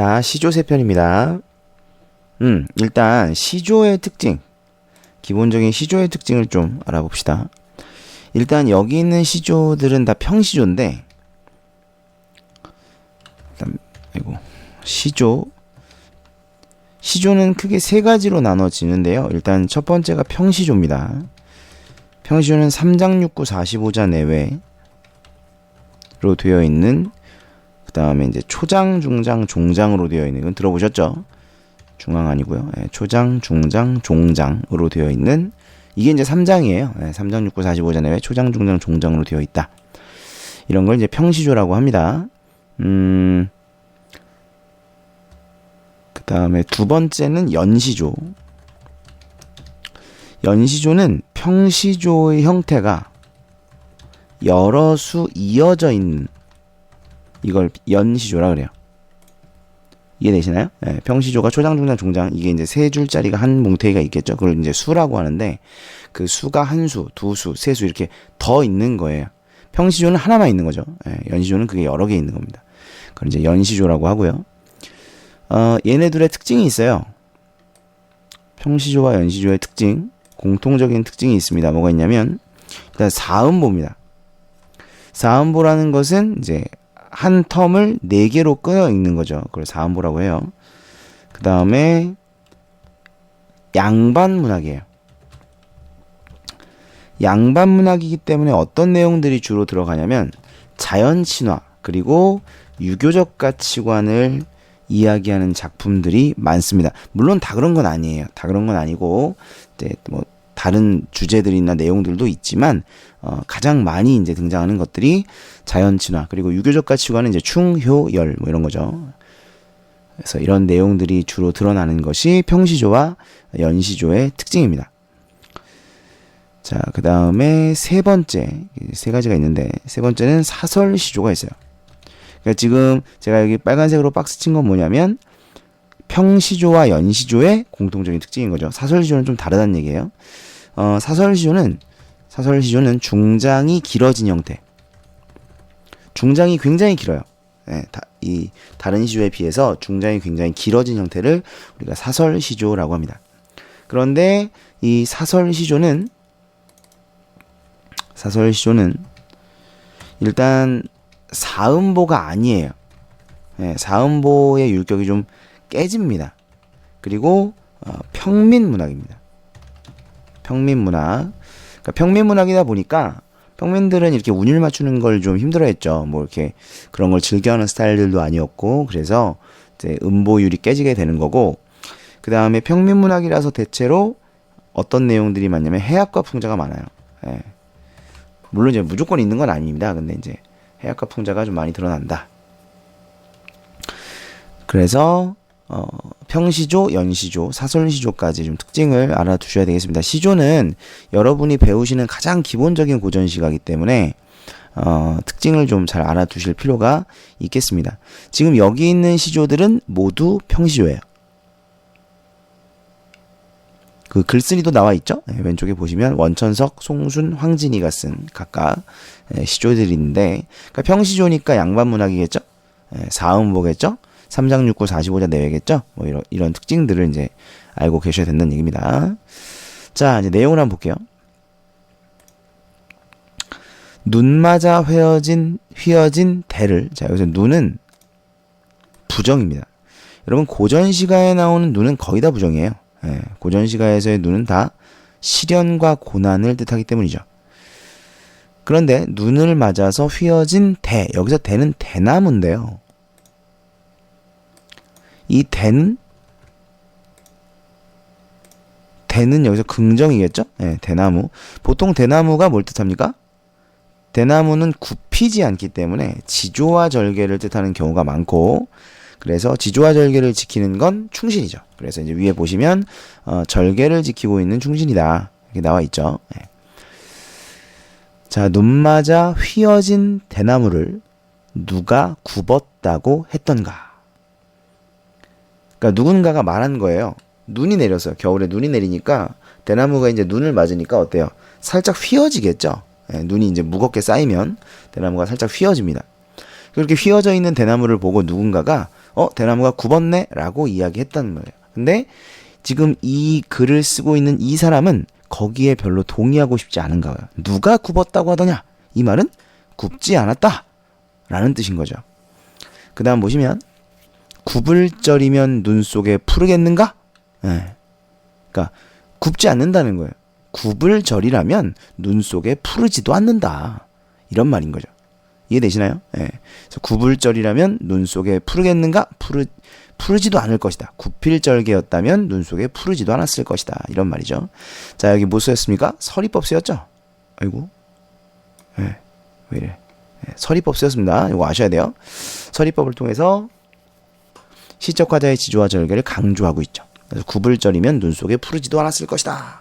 자, 시조 세 편입니다. 일단 시조의 특징, 기본적인 시조의 특징을 좀 알아봅시다. 일단 여기 있는 시조들은 다 평시조인데, 일단 시조는 크게 세 가지로 나눠지는데요. 일단 첫 번째가 평시조입니다. 평시조는 3장 6구 45자 내외로 되어 있는, 그 다음에 이제 초장, 중장, 종장으로 되어 있는, 건 들어보셨죠? 중앙 아니고요. 초장, 중장, 종장으로 되어 있는, 이게 이제 3장이에요. 3장 6구 45자 내외 초장, 중장, 종장으로 되어 있다. 이런 걸 이제 평시조라고 합니다. 그 다음에 두 번째는 연시조. 연시조는 평시조의 형태가 여러 수 이어져 있는, 이걸 연시조라 그래요. 이해되시나요? 평시조가 초장, 중장, 종장, 이게 이제 세 줄짜리가 한 뭉태기가 있겠죠. 그걸 이제 수라고 하는데, 그 수가 한 수, 두 수, 세 수 이렇게 더 있는 거예요. 평시조는 하나만 있는 거죠. 연시조는 그게 여러 개 있는 겁니다. 그걸 이제 연시조라고 하고요. 얘네들의 특징이 있어요. 평시조와 연시조의 특징, 공통적인 특징이 있습니다. 뭐가 있냐면, 일단 사음보입니다. 사음보라는 것은 이제 한 텀을 4개로 끊어 읽는 거죠. 그걸 사음보라고 해요. 그 다음에 양반문학이에요. 양반문학이기 때문에 어떤 내용들이 주로 들어가냐면 자연친화 그리고 유교적 가치관을 이야기하는 작품들이 많습니다. 물론 다 그런 건 아니에요. 다 그런 건 아니고 이제 뭐 다른 주제들이나 내용들도 있지만 가장 많이 이제 등장하는 것들이 자연친화 그리고 유교적 가치관은 이제 충효열 뭐 이런 거죠. 그래서 이런 내용들이 주로 드러나는 것이 평시조와 연시조의 특징입니다. 자, 그 다음에 세 번째, 세 가지가 있는데 세 번째는 사설시조가 있어요. 그러니까 지금 제가 여기 빨간색으로 박스 친 건 뭐냐면 평시조와 연시조의 공통적인 특징인 거죠. 사설시조는 좀 다르다는 얘기예요. 사설시조는 중장이 길어진 형태. 중장이 굉장히 길어요. 이 다른 시조에 비해서 중장이 굉장히 길어진 형태를 우리가 사설시조라고 합니다. 그런데 이 사설시조는 일단 사음보가 아니에요. 사음보의 율격이 좀 깨집니다. 그리고 평민문학입니다. 평민문학. 그러니까 평민문학이다 보니까 평민들은 이렇게 운율 맞추는 걸 좀 힘들어했죠. 뭐 이렇게 그런 걸 즐겨하는 스타일들도 아니었고, 그래서 이제 음보율이 깨지게 되는 거고, 그 다음에 평민문학이라서 대체로 어떤 내용들이 많냐면 해학과 풍자가 많아요. 물론 이제 무조건 있는 건 아닙니다. 근데 이제 해학과 풍자가 좀 많이 드러난다. 그래서 평시조, 연시조, 사설시조까지 좀 특징을 알아두셔야 되겠습니다. 시조는 여러분이 배우시는 가장 기본적인 고전시가이기 때문에 특징을 좀 잘 알아두실 필요가 있겠습니다. 지금 여기 있는 시조들은 모두 평시조예요. 그 글쓰기도 나와 있죠. 왼쪽에 보시면 원천석, 송순, 황진이가 쓴 각각 시조들이 있는데, 그러니까 평시조니까 양반문학이겠죠. 사음보겠죠. 3장 6구 45자 내외겠죠. 뭐 이런 특징들을 이제 알고 계셔야 된다는 얘기입니다. 자, 이제 내용을 한번 볼게요. 눈 맞아 휘어진 대를, 자, 여기서 눈은 부정입니다. 여러분, 고전시가에 나오는 눈은 거의 다 부정이에요. 고전시가에서의 눈은 다 시련과 고난을 뜻하기 때문이죠. 그런데 눈을 맞아서 휘어진 대, 여기서 대는 대나무인데요. 이 대는 여기서 긍정이겠죠? 대나무. 보통 대나무가 뭘 뜻합니까? 대나무는 굽히지 않기 때문에 지조와 절개를 뜻하는 경우가 많고, 그래서 지조와 절개를 지키는 건 충신이죠. 그래서 이제 위에 보시면 절개를 지키고 있는 충신이다 이렇게 나와 있죠. 자, 눈 맞아 휘어진 대나무를 누가 굽었다고 했던가? 그러니까 누군가가 말한 거예요. 눈이 내렸어요. 겨울에 눈이 내리니까 대나무가 이제 눈을 맞으니까 어때요? 살짝 휘어지겠죠. 눈이 이제 무겁게 쌓이면 대나무가 살짝 휘어집니다. 그렇게 휘어져 있는 대나무를 보고 누군가가 대나무가 굽었네 라고 이야기했다는 거예요. 근데 지금 이 글을 쓰고 있는 이 사람은 거기에 별로 동의하고 싶지 않은가 봐요. 누가 굽었다고 하더냐? 이 말은 굽지 않았다 라는 뜻인 거죠. 그 다음 보시면 굽을 절이면 눈 속에 푸르겠는가? 네. 그러니까 굽지 않는다는 거예요. 굽을 절이라면 눈 속에 푸르지도 않는다. 이런 말인 거죠. 이해되시나요? 네. 그래서 굽을 절이라면 눈 속에 푸르겠는가? 푸르지도 않을 것이다. 굽힐절개였다면 눈 속에 푸르지도 않았을 것이다. 이런 말이죠. 자, 여기 뭐 쓰였습니까? 서리법 쓰였죠? 아이고. 네. 왜 이래? 네. 서리법 쓰였습니다. 이거 아셔야 돼요. 서리법을 통해서 시적 화자의 지조와 절개를 강조하고 있죠. 그래서 굽을 절이면 눈 속에 푸르지도 않았을 것이다.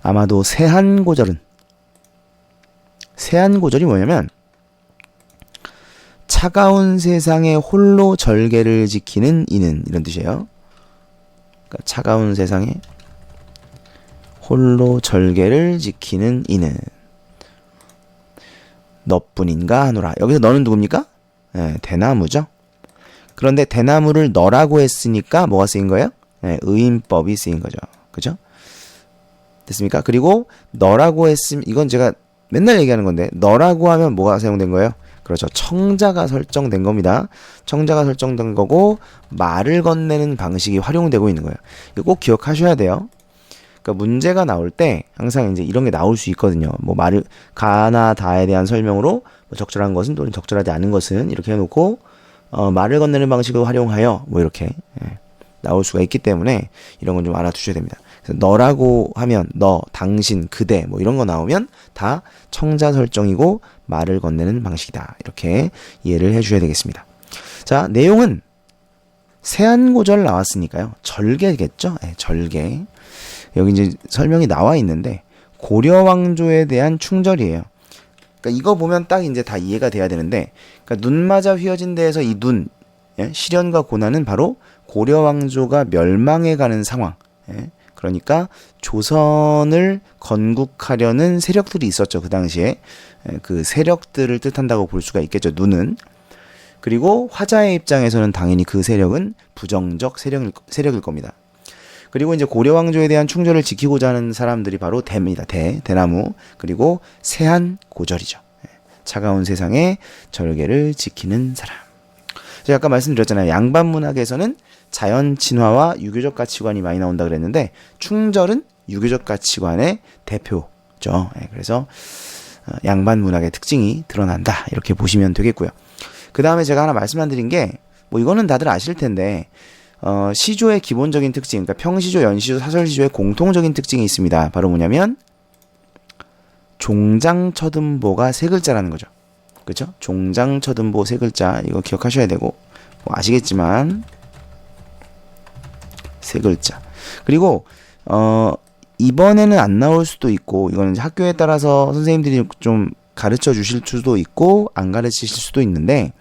아마도 세한고절이 뭐냐면 차가운 세상에 홀로 절개를 지키는 이는 이런 뜻이에요. 그러니까 차가운 세상에 홀로 절개를 지키는 이는 너뿐인가 하노라. 여기서 너는 누굽니까? 네, 대나무죠. 그런데 대나무를 너라고 했으니까 뭐가 쓰인 거예요? 네, 의인법이 쓰인 거죠. 그죠? 됐습니까? 그리고 너라고 했으면 이건 제가 맨날 얘기하는 건데 너라고 하면 뭐가 사용된 거예요? 그렇죠. 청자가 설정된 겁니다. 청자가 설정된 거고 말을 건네는 방식이 활용되고 있는 거예요. 이거 꼭 기억하셔야 돼요. 그러니까 문제가 나올 때 항상 이제 이런 게 나올 수 있거든요. 뭐 말을 가나 다에 대한 설명으로 뭐 적절한 것은 또는 적절하지 않은 것은 이렇게 해놓고 말을 건네는 방식을 활용하여 뭐 이렇게 나올 수가 있기 때문에 이런 건 좀 알아두셔야 됩니다. 그래서 너라고 하면 너, 당신, 그대 뭐 이런 거 나오면 다 청자 설정이고 말을 건네는 방식이다. 이렇게 이해를 해주셔야 되겠습니다. 자, 내용은 세한고절 나왔으니까요. 절개겠죠? 네, 절개. 여기 이제 설명이 나와 있는데 고려왕조에 대한 충절이에요. 그러니까 이거 보면 딱 이제 다 이해가 돼야 되는데, 그러니까 눈 맞아 휘어진 데에서 이 눈, 시련과 고난은 바로 고려왕조가 멸망해가는 상황. 그러니까 조선을 건국하려는 세력들이 있었죠. 그 당시에. 그 세력들을 뜻한다고 볼 수가 있겠죠. 눈은. 그리고 화자의 입장에서는 당연히 그 세력은 부정적 세력일 겁니다. 그리고 이제 고려왕조에 대한 충절을 지키고자 하는 사람들이 바로 대입니다. 대나무. 그리고 세한고절이죠. 차가운 세상에 절개를 지키는 사람. 제가 아까 말씀드렸잖아요. 양반문학에서는 자연 친화와 유교적 가치관이 많이 나온다 그랬는데 충절은 유교적 가치관의 대표죠. 그래서 양반문학의 특징이 드러난다. 이렇게 보시면 되겠고요. 그 다음에 제가 하나 말씀 안 드린 게 뭐 이거는 다들 아실 텐데 시조의 기본적인 특징, 그러니까 평시조, 연시조, 사설시조의 공통적인 특징이 있습니다. 바로 뭐냐면 종장처등보가 세 글자라는 거죠. 그렇죠? 종장처등보 세 글자 이거 기억하셔야 되고 뭐 아시겠지만 세 글자. 그리고 이번에는 안 나올 수도 있고 이거는 이제 학교에 따라서 선생님들이 좀 가르쳐 주실 수도 있고 안 가르치실 수도 있는데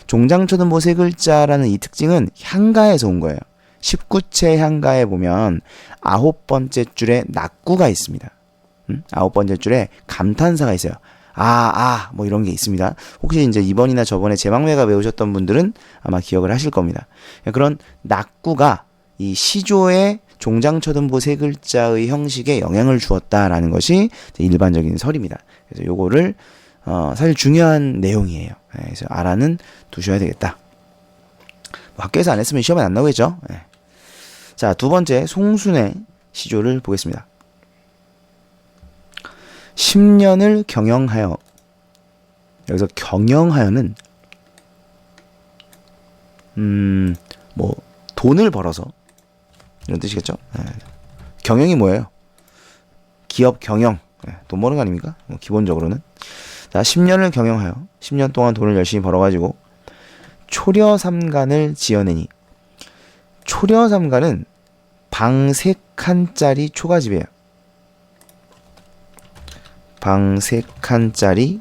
종장처등보 세 글자라는 이 특징은 향가에서 온 거예요. 19채 향가에 보면 9번째 줄에 낙구가 있습니다. 9번째 줄에 감탄사가 있어요. 뭐 이런 게 있습니다. 혹시 이제 이번이나 저번에 제망매가 배우셨던 분들은 아마 기억을 하실 겁니다. 그런 낙구가 이 시조의 종장처등보 세 글자의 형식에 영향을 주었다라는 것이 일반적인 설입니다. 그래서 요거를 사실 중요한 내용이에요. 그래서 알아는 두셔야 되겠다. 뭐 학교에서 안 했으면 시험에 안 나오겠죠. 자, 두 번째 송순의 시조를 보겠습니다. 10년을 경영하여. 여기서 경영하여는 뭐 돈을 벌어서 이런 뜻이겠죠. 경영이 뭐예요? 기업 경영. 돈 버는 거 아닙니까? 기본적으로는. 자, 10년을 경영하여 10년 동안 돈을 열심히 벌어가지고 초려삼간을 지어내니. 초려삼간은 방 3칸짜리 초가집이에요. 방 3칸짜리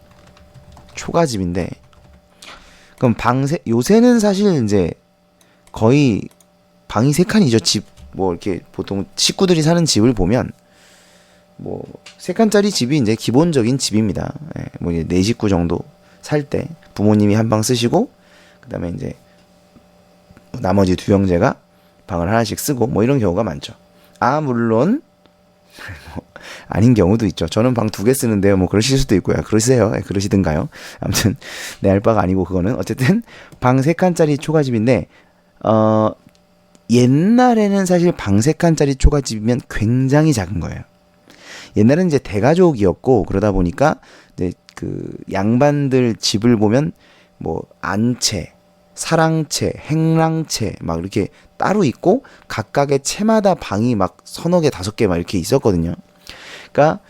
초가집인데, 그럼 요새는 사실 이제 거의 방이 3칸이죠. 집, 뭐 이렇게 보통 식구들이 사는 집을 보면 뭐 3칸짜리 집이 이제 기본적인 집입니다. 뭐 이제 4식구 정도 살 때 부모님이 한 방 쓰시고, 그 다음에 이제 나머지 두 형제가 방을 하나씩 쓰고 뭐 이런 경우가 많죠. 물론 아닌 경우도 있죠. 저는 방 2개 쓰는데요. 뭐 그러실 수도 있고요. 그러세요. 그러시든가요. 아무튼 내 할 바가 아니고 그거는 어쨌든 방 3칸짜리 초가집인데 옛날에는 사실 방 3칸짜리 초가집이면 굉장히 작은 거예요. 옛날에는 이제 대가족이었고 그러다 보니까 이제 그 양반들 집을 보면 뭐 안채, 사랑채, 행랑채 막 이렇게 따로 있고 각각의 채마다 방이 막 3-4개, 5개 막 이렇게 있었거든요. 그러니까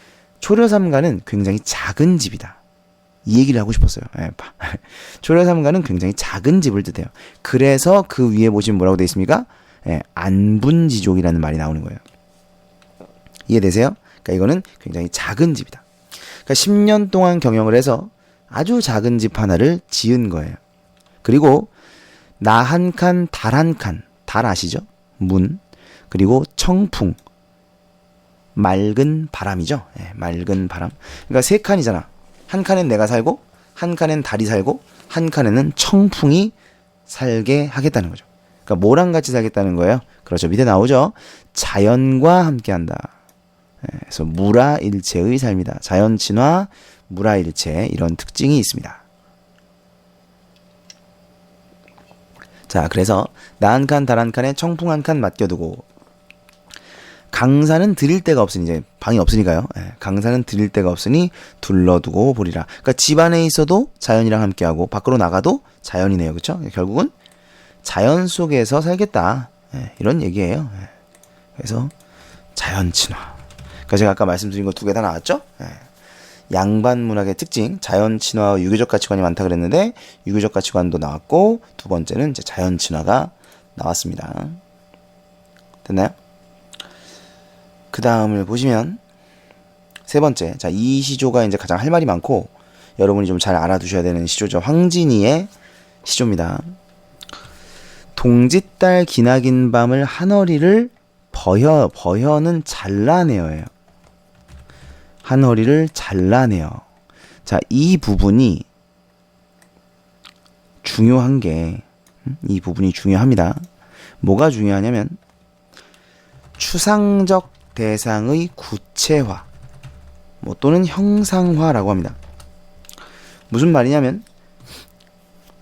초려삼가는 굉장히 작은 집이다. 이 얘기를 하고 싶었어요. 초려삼가는 굉장히 작은 집을 뜻해요. 그래서 그 위에 보시면 뭐라고 되어 있습니까? 안분지족이라는 말이 나오는 거예요. 이해되세요? 그러니까 이거는 굉장히 작은 집이다. 그러니까 10년 동안 경영을 해서 아주 작은 집 하나를 지은 거예요. 그리고 나 한 칸, 달 한 칸. 달 아시죠? 문. 그리고 청풍. 맑은 바람이죠. 맑은 바람. 그러니까 3칸이잖아. 한 칸엔 내가 살고, 한 칸엔 달이 살고, 한 칸에는 청풍이 살게 하겠다는 거죠. 그러니까 뭐랑 같이 살겠다는 거예요? 그렇죠. 밑에 나오죠. 자연과 함께 한다. 그래서 무라일체의 삶이다. 자연 친화, 무라일체 이런 특징이 있습니다. 자, 그래서 나 한 칸, 달 한 칸에 청풍 한 칸 맡겨두고 강산은 드릴 데가 없으니 이제 방이 없으니까요. 강산은 드릴 데가 없으니 둘러두고 보리라. 그러니까 집 안에 있어도 자연이랑 함께하고 밖으로 나가도 자연이네요. 그렇죠? 결국은 자연 속에서 살겠다. 이런 얘기예요. 그래서 자연 친화. 그러니까 제가 아까 말씀드린 거 2개 다 나왔죠? 양반 문학의 특징, 자연 친화와 유교적 가치관이 많다 그랬는데 유교적 가치관도 나왔고 두 번째는 이제 자연 친화가 나왔습니다. 됐나요? 그 다음을 보시면 세 번째, 자, 이 시조가 이제 가장 할 말이 많고 여러분이 좀 잘 알아두셔야 되는 시조죠. 황진이의 시조입니다. 동짓달 기나긴 밤을 한허리를 버혀는 잘라내어예요. 한허리를 잘라내어. 자, 이 부분이 중요한 게, 이 부분이 중요합니다. 뭐가 중요하냐면, 추상적 대상의 구체화, 뭐 또는 형상화라고 합니다. 무슨 말이냐면,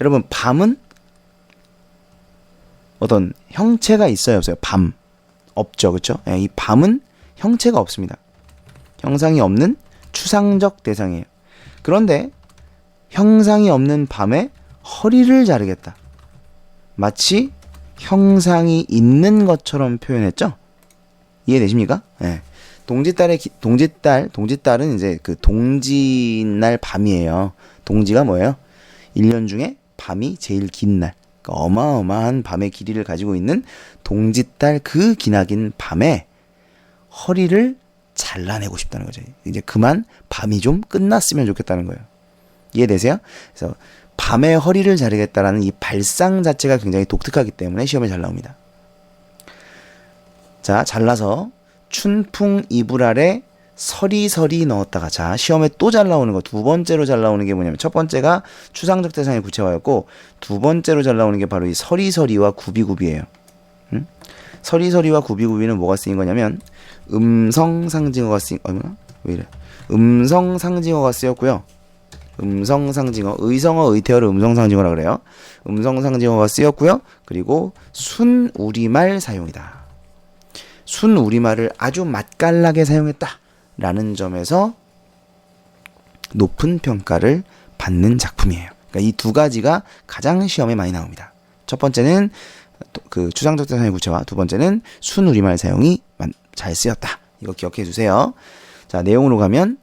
여러분, 밤은 어떤 형체가 있어요, 없어요? 밤. 없죠, 그쵸? 이 밤은 형체가 없습니다. 형상이 없는 추상적 대상이에요. 그런데 형상이 없는 밤에 허리를 자르겠다. 마치 형상이 있는 것처럼 표현했죠? 이해되십니까? 동짓달은 이제 그 동짓날 밤이에요. 동지가 뭐예요? 1년 중에 밤이 제일 긴 날. 그러니까 어마어마한 밤의 길이를 가지고 있는 동짓달 그 기나긴 밤에 허리를 잘라내고 싶다는 거죠. 이제 그만 밤이 좀 끝났으면 좋겠다는 거예요. 이해되세요? 그래서 밤에 허리를 자르겠다라는 이 발상 자체가 굉장히 독특하기 때문에 시험에 잘 나옵니다. 자, 잘라서 춘풍 이불 아래 서리서리 넣었다가, 자, 시험에 또 잘 나오는 거, 2번째로 잘 나오는 게 뭐냐면, 첫 번째가 추상적 대상의 구체화였고, 2번째로 잘 나오는 게 바로 이 서리서리와 구비구비예요. 서리서리와 구비구비는 뭐가 쓰인 거냐면, 음성상징어가 쓰인, 왜 이래? 음성상징어가 쓰였고요. 음성상징어, 의성어, 의태어를 음성상징어라 그래요. 음성상징어가 쓰였고요. 그리고 순우리말 사용이다. 순우리말을 아주 맛깔나게 사용했다라는 점에서 높은 평가를 받는 작품이에요. 그러니까 이 2가지가 가장 시험에 많이 나옵니다. 첫 번째는 그 추상적 대상의 구체화, 2번째는 순우리말 사용이 잘 쓰였다. 이거 기억해 주세요. 자, 내용으로 가면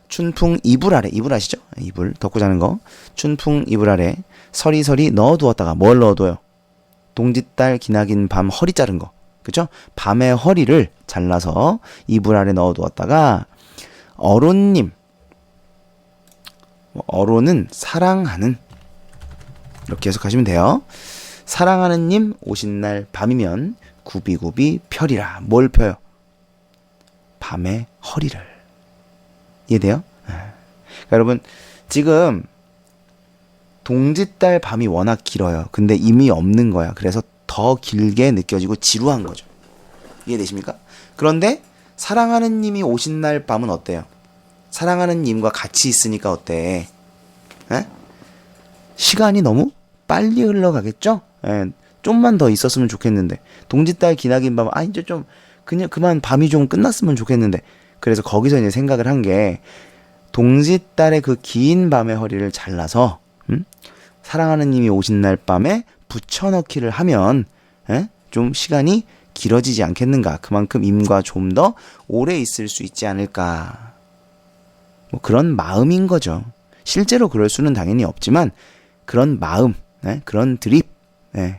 춘풍 이불 아래, 이불 아시죠? 이불 덮고 자는 거. 춘풍 이불 아래 서리서리 넣어두었다가, 뭘 넣어둬요? 동짓달 기나긴 밤 허리 자른 거. 그죠? 밤의 허리를 잘라서 이불 아래 넣어두었다가, 어론님, 어론은 사랑하는, 이렇게 해석하시면 돼요. 사랑하는 님 오신 날 밤이면 구비구비 펴리라. 뭘 펴요? 밤의 허리를. 이해돼요? 그러니까 여러분, 지금 동짓달 밤이 워낙 길어요. 근데 이미 없는 거야. 그래서 더 길게 느껴지고 지루한 거죠. 이해되십니까? 그런데 사랑하는 님이 오신 날 밤은 어때요? 사랑하는 님과 같이 있으니까 어때? 에? 시간이 너무 빨리 흘러가겠죠? 에, 좀만 더 있었으면 좋겠는데. 동짓달 기나긴 밤, 이제 좀 그냥 그만 밤이 좀 끝났으면 좋겠는데. 그래서 거기서 이제 생각을 한 게 동짓달의 그 긴 밤의 허리를 잘라서 사랑하는 님이 오신 날 밤에 붙여넣기를 하면 좀 시간이 길어지지 않겠는가. 그만큼 임과 좀 더 오래 있을 수 있지 않을까. 뭐 그런 마음인 거죠. 실제로 그럴 수는 당연히 없지만 그런 마음, 그런 드립,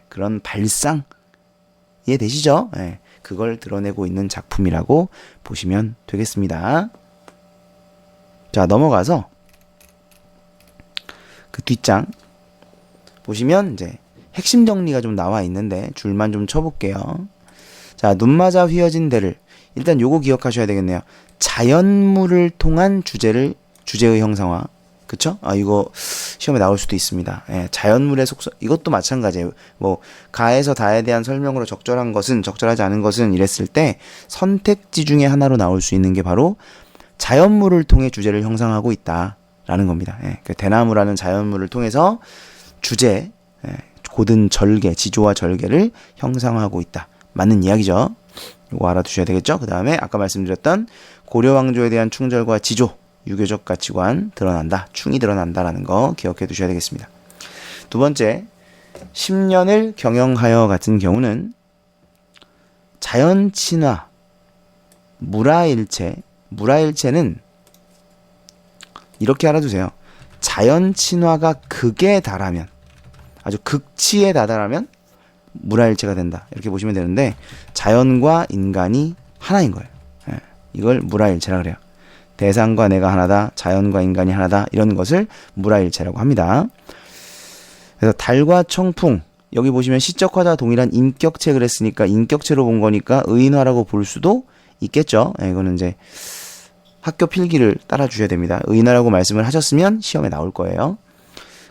그런 발상 이해되시죠? 그걸 드러내고 있는 작품이라고 보시면 되겠습니다. 자, 넘어가서 그 뒷장 보시면 이제 핵심 정리가 좀 나와 있는데 줄만 좀 쳐볼게요. 자, 눈 맞아 휘어진 대를 일단 요거 기억하셔야 되겠네요. 자연물을 통한 주제의 형상화. 그쵸? 이거 시험에 나올 수도 있습니다. 자연물의 속성, 이것도 마찬가지예요. 뭐, 가에서 다에 대한 설명으로 적절한 것은, 적절하지 않은 것은 이랬을 때 선택지 중에 하나로 나올 수 있는 게 바로 자연물을 통해 주제를 형상하고 있다라는 겁니다. 그 대나무라는 자연물을 통해서 주제, 고든 절개, 지조와 절개를 형상하고 있다. 맞는 이야기죠. 이거 알아두셔야 되겠죠? 그 다음에 아까 말씀드렸던 고려왕조에 대한 충절과 지조, 유교적 가치관 드러난다. 충이 드러난다라는 거 기억해 두셔야 되겠습니다. 두 번째, 10년을 경영하여 같은 경우는 자연친화, 물화일체는 이렇게 알아두세요. 자연친화가 극에 달하면, 아주 극치에 다다르면 물화일체가 된다. 이렇게 보시면 되는데 자연과 인간이 하나인 거예요. 이걸 물화일체라 그래요. 대상과 내가 하나다, 자연과 인간이 하나다, 이런 것을 물화일체라고 합니다. 그래서 달과 청풍, 여기 보시면 시적화자 동일한 인격체를 했으니까 인격체로 본 거니까 의인화라고 볼 수도 있겠죠. 이거는 이제 학교 필기를 따라 주셔야 됩니다. 의인화라고 말씀을 하셨으면 시험에 나올 거예요.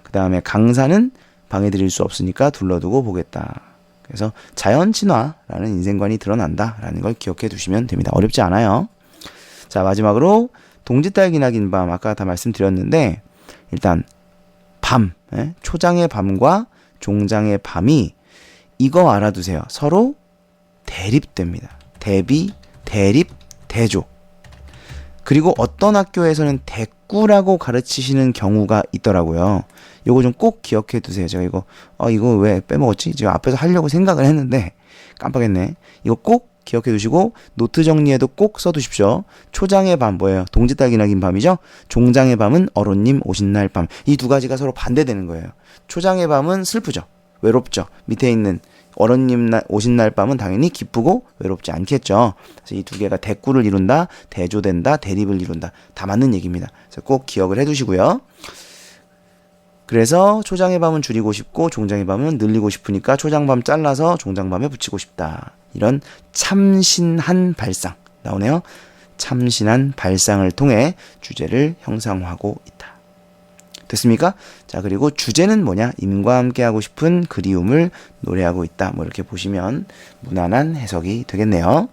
그 다음에 강사는 방해드릴 수 없으니까 둘러두고 보겠다. 그래서 자연친화라는 인생관이 드러난다라는 걸 기억해 두시면 됩니다. 어렵지 않아요. 자, 마지막으로 동짓달 기나긴 밤, 아까 다 말씀드렸는데 일단 밤, 초장의 밤과 종장의 밤이 이거 알아두세요. 서로 대립됩니다. 대비, 대립, 대조. 그리고 어떤 학교에서는 대꾸라고 가르치시는 경우가 있더라고요. 요거 좀 꼭 기억해 두세요. 제가 이거 왜 빼먹었지? 제가 앞에서 하려고 생각을 했는데 깜빡했네. 이거 꼭 기억해 두시고 노트 정리에도 꼭 써두십시오. 초장의 밤 뭐예요? 동짓달 기나긴 밤이죠. 종장의 밤은 어른님 오신 날 밤. 이 두 가지가 서로 반대되는 거예요. 초장의 밤은 슬프죠. 외롭죠. 밑에 있는 어른님 오신 날 밤은 당연히 기쁘고 외롭지 않겠죠. 그래서 이 두 개가 대꾸를 이룬다, 대조된다, 대립을 이룬다. 다 맞는 얘기입니다. 그래서 꼭 기억을 해두시고요. 그래서 초장의 밤은 줄이고 싶고 종장의 밤은 늘리고 싶으니까 초장밤 잘라서 종장밤에 붙이고 싶다. 이런 참신한 발상 나오네요. 참신한 발상을 통해 주제를 형상화하고 있다. 됐습니까? 자, 그리고 주제는 뭐냐? 임과 함께하고 싶은 그리움을 노래하고 있다. 뭐 이렇게 보시면 무난한 해석이 되겠네요.